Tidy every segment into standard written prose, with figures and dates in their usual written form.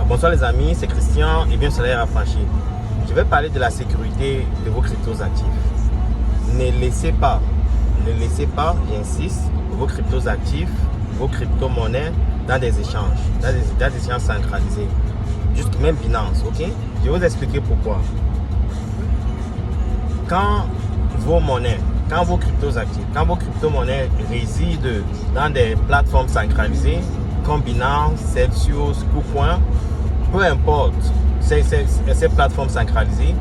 Bonsoir les amis, c'est Christian et bien Salaire Affranchi. Je vais parler de la sécurité de vos cryptos actifs. Ne laissez pas, j'insiste, vos cryptos actifs, vos crypto-monnaies dans des échanges, dans des échanges centralisés. Juste même Binance, ok? Je vais vous expliquer pourquoi. Quand vos monnaies, quand vos cryptos actifs, quand vos crypto-monnaies résident dans des plateformes centralisées, comme Binance, Celsius, KuCoin, peu importe ces plateformes centralisées,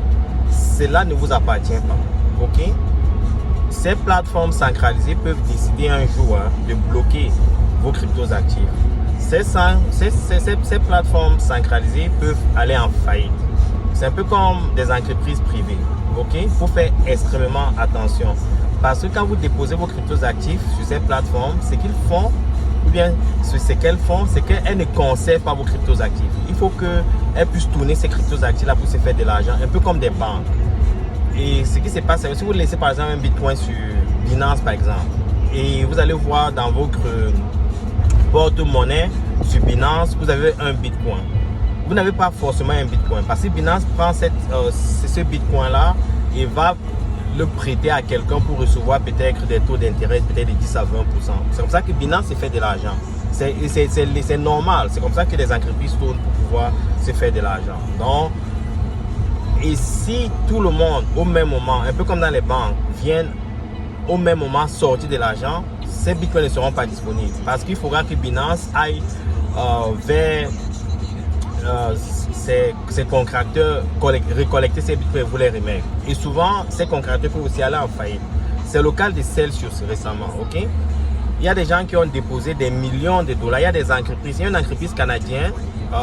cela ne vous appartient pas, ok? Ces plateformes centralisées peuvent décider un jour de bloquer vos cryptos actifs. Ces plateformes centralisées peuvent aller en faillite. C'est un peu comme des entreprises privées, ok? Il faut faire extrêmement attention. Parce que quand vous déposez vos cryptos actifs sur ces plateformes, ce qu'ils font, ou bien ce qu'elles font, c'est qu'elles ne conservent pas vos cryptos actifs. Il faut qu'elles puissent tourner ces cryptos actifs-là pour se faire de l'argent, un peu comme des banques. Et ce qui se passe, c'est que si vous laissez par exemple un bitcoin sur Binance par exemple, et vous allez voir dans votre porte-monnaie sur Binance, vous avez un bitcoin. Vous n'avez pas forcément un bitcoin, parce que Binance prend ce bitcoin-là et va le prêter à quelqu'un pour recevoir peut-être des taux d'intérêt peut-être de 10 à 20%. C'est comme ça que Binance se fait de l'argent. C'est normal. C'est comme ça que les entreprises tournent pour pouvoir se faire de l'argent. Donc, et si tout le monde au même moment, un peu comme dans les banques, viennent au même moment sortir de l'argent, ces bitcoins ne seront pas disponibles. Parce qu'il faudra que Binance aille vers ces contracteurs récollecter ces bitcoins et vous les remettre. Et souvent, ces contracteurs peuvent aussi aller en faillite. C'est le cas de Celsius récemment, ok? Il y a des gens qui ont déposé des millions de dollars. Il y a des entreprises. Il y a une entreprise canadienne,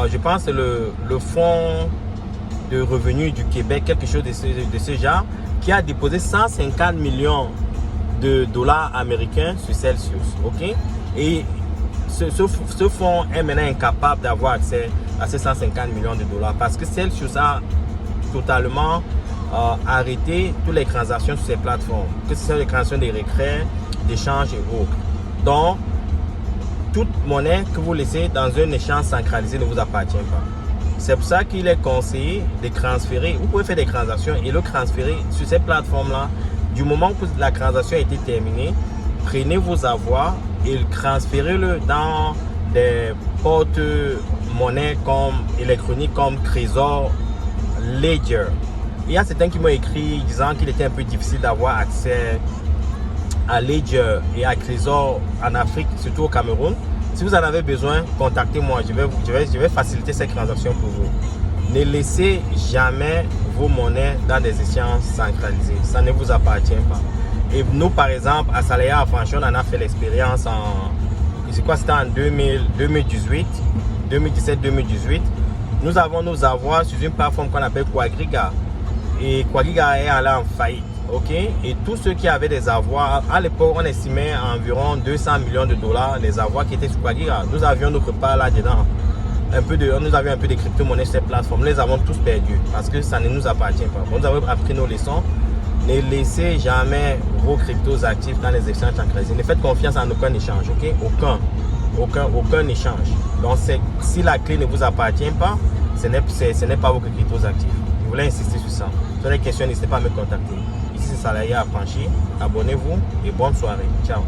je pense que c'est le Fonds de revenus du Québec, quelque chose de ce genre, qui a déposé 150 millions de dollars américains sur Celsius, ok? Et ce fonds est maintenant incapable d'avoir accès à ces 150 millions de dollars parce que Celsius a totalement arrêté toutes les transactions sur ces plateformes, que ce soit les transactions des retraits, d'échanges et autres. Donc, toute monnaie que vous laissez dans un échange centralisé ne vous appartient pas. C'est pour ça qu'il est conseillé de transférer. Vous pouvez faire des transactions et le transférer sur ces plateformes-là. Du moment que la transaction a été terminée, prenez vos avoirs et transférez-le dans des porte-monnaies électroniques comme Trésor, Ledger. Il y a certains qui m'ont écrit disant qu'il était un peu difficile d'avoir accès à Ledger et à Trésor en Afrique, surtout au Cameroun. Si vous en avez besoin, contactez-moi. Je vais faciliter ces transactions pour vous. Ne laissez jamais vos monnaies dans des échanges centralisés. Ça ne vous appartient pas. Et nous, par exemple, à Salaire Affranchi, on en a fait l'expérience c'était en 2018, 2017-2018. Nous avons nos avoirs sur une plateforme qu'on appelle Quadriga. Et Quadriga est allé en faillite. Ok, et tous ceux qui avaient des avoirs, à l'époque, on estimait à environ 200 millions de dollars les avoirs qui étaient sur Quadriga. Nous avions notre part là-dedans. Nous avions un peu de crypto-monnaies sur ces plateformes. Nous les avons tous perdus parce que ça ne nous appartient pas. Nous avons appris nos leçons. Ne laissez jamais vos cryptos actifs dans les échanges centralisés. Ne faites confiance en aucun échange, ok? Aucun échange. Donc, si la clé ne vous appartient pas, ce n'est pas vos cryptos actifs. Je voulais insister sur ça. Si vous avez des questions, n'hésitez pas à me contacter. Ici, c'est Salaire Affranchi. Abonnez-vous et bonne soirée. Ciao.